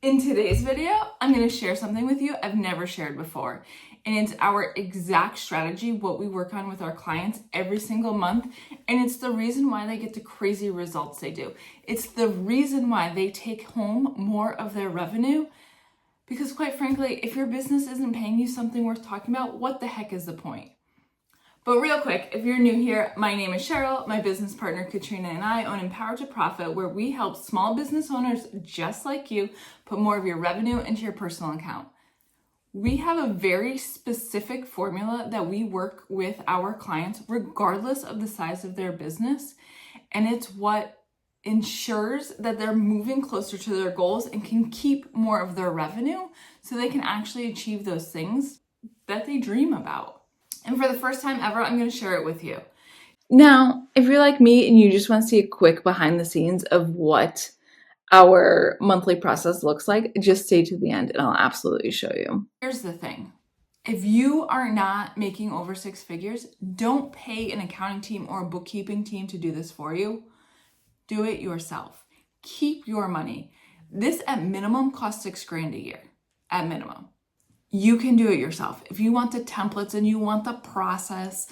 In today's video, I'm going to share something with you I've never shared before. And it's our exact strategy, what we work on with our clients every single month. And it's the reason why they get the crazy results they do. It's the reason why they take home more of their revenue. Because quite frankly, if your business isn't paying you something worth talking about, what the heck is the point? But real quick, if you're new here, my name is Cheryl. My business partner Katrina and I own Empower to Profit, where we help small business owners just like you put more of your revenue into your personal account. We have a very specific formula that we work with our clients regardless of the size of their business, and it's what ensures that they're moving closer to their goals and can keep more of their revenue so they can actually achieve those things that they dream about. And for the first time ever, I'm going to share it with you. Now, if you're like me and you just want to see a quick behind the scenes of what our monthly process looks like, just stay to the end and I'll absolutely show you. Here's the thing. If you are not making over 6 figures, don't pay an accounting team or a bookkeeping team to do this for you. Do it yourself. Keep your money. This at minimum costs $6,000 a year, at minimum. You can do it yourself. If you want the templates and you want the process,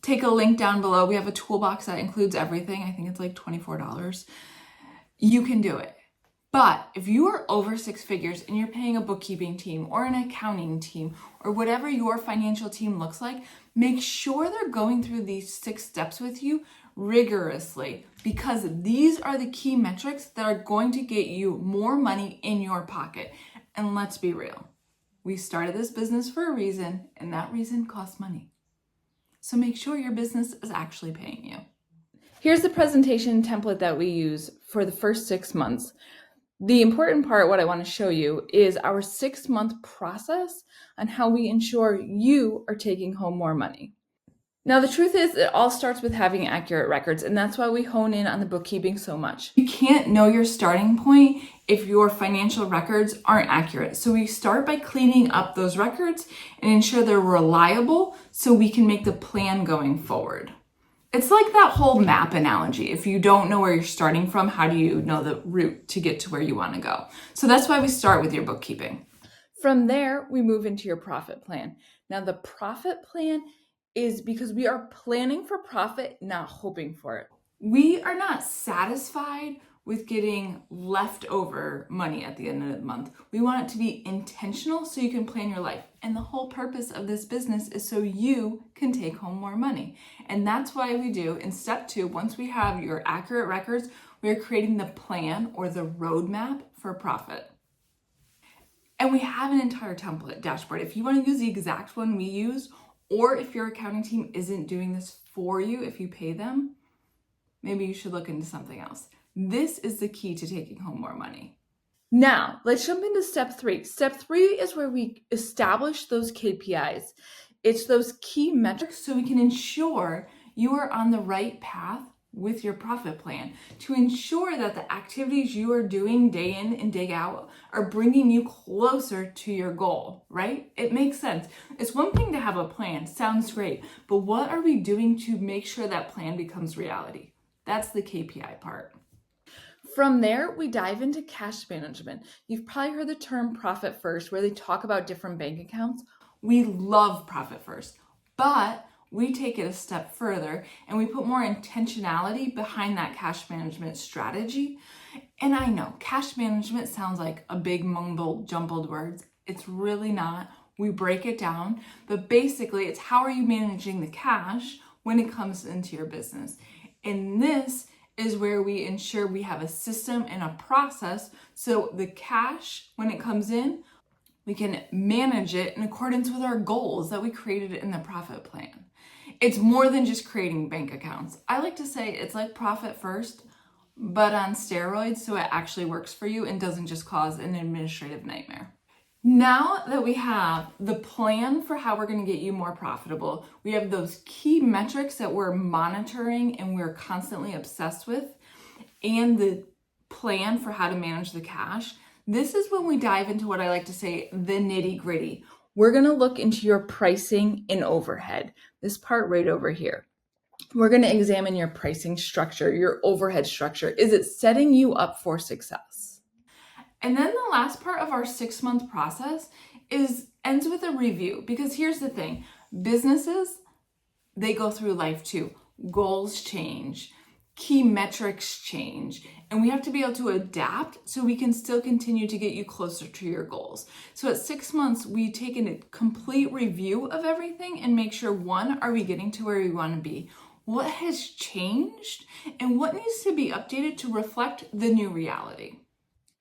take a link down below. We have a toolbox that includes everything. I think it's like $24. You can do it. But if you are over 6 figures and you're paying a bookkeeping team or an accounting team or whatever your financial team looks like, make sure they're going through these 6 steps with you rigorously, because these are the key metrics that are going to get you more money in your pocket. And let's be real, we started this business for a reason, and that reason costs money. So make sure your business is actually paying you. Here's the presentation template that we use for the first 6 months. The important part, what I want to show you, is our 6-month process on how we ensure you are taking home more money. Now, the truth is, it all starts with having accurate records, and that's why we hone in on the bookkeeping so much. You can't know your starting point if your financial records aren't accurate. So we start by cleaning up those records and ensure they're reliable so we can make the plan going forward. It's like that whole map analogy. If you don't know where you're starting from, how do you know the route to get to where you want to go? So that's why we start with your bookkeeping. From there, we move into your profit plan. Now, the profit plan is because we are planning for profit, not hoping for it. We are not satisfied with getting leftover money at the end of the month. We want it to be intentional so you can plan your life. And the whole purpose of this business is so you can take home more money. And that's why we do, in step 2, once we have your accurate records, we are creating the plan or the roadmap for profit. And we have an entire template dashboard. If you want to use the exact one we use, or if your accounting team isn't doing this for you, if you pay them, maybe you should look into something else. This is the key to taking home more money. Now, let's jump into step 3. Step 3 is where we establish those KPIs. It's those key metrics so we can ensure you are on the right path with your profit plan, to ensure that the activities you are doing day in and day out are bringing you closer to your goal, right? It makes sense. It's one thing to have a plan, sounds great, but what are we doing to make sure that plan becomes reality? That's the KPI part. From there, we dive into cash management. You've probably heard the term Profit First, where they talk about different bank accounts. We love Profit First, but we take it a step further and we put more intentionality behind that cash management strategy. And I know cash management sounds like a big mumbled, jumbled words. It's really not. We break it down, but basically it's how are you managing the cash when it comes into your business. And this is where we ensure we have a system and a process so the cash, when it comes in, we can manage it in accordance with our goals that we created in the profit plan. It's more than just creating bank accounts. I like to say it's like Profit First, but on steroids, so it actually works for you and doesn't just cause an administrative nightmare. Now that we have the plan for how we're going to get you more profitable, we have those key metrics that we're monitoring and we're constantly obsessed with, and the plan for how to manage the cash. This is when we dive into what I like to say, the nitty-gritty. We're going to look into your pricing and overhead, this part right over here. We're going to examine your pricing structure, your overhead structure. Is it setting you up for success? And then the last part of our 6-month process ends with a review, because here's the thing, businesses, they go through life too. Goals change, key metrics change, and we have to be able to adapt so we can still continue to get you closer to your goals. So at 6 months, we take a complete review of everything and make sure, one, are we getting to where we want to be? What has changed? And what needs to be updated to reflect the new reality?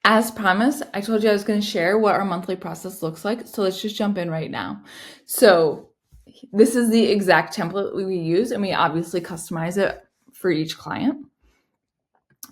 As promised, I told you I was going to share what our monthly process looks like. So let's just jump in right now. So this is the exact template we use, and we obviously customize it for each client.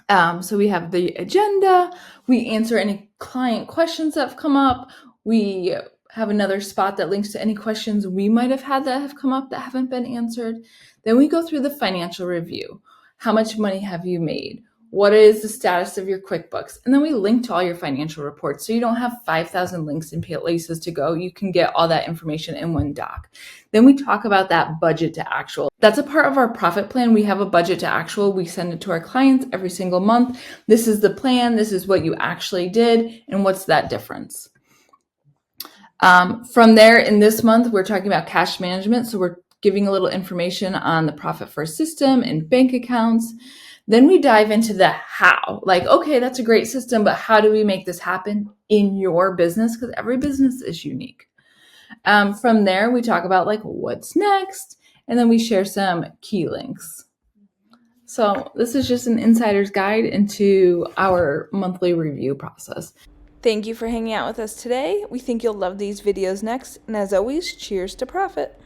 So we have the agenda, we answer any client questions that have come up, we have another spot that links to any questions we might have had that have come up that haven't been answered. Then we go through the financial review. How much money have you made? What is the status of your QuickBooks? And then we link to all your financial reports. So you don't have 5,000 links and places to go. You can get all that information in one doc. Then we talk about that budget to actual. That's a part of our profit plan. We have a budget to actual. We send it to our clients every single month. This is the plan. This is what you actually did. And what's that difference? From there, in this month, we're talking about cash management. So we're giving a little information on the Profit First system and bank accounts. Then we dive into the how. Like, okay, that's a great system, but how do we make this happen in your business? Because every business is unique. From there, we talk about like what's next, and then we share some key links. So this is just an insider's guide into our monthly review process. Thank you for hanging out with us today. We think you'll love these videos next. And as always, cheers to profit.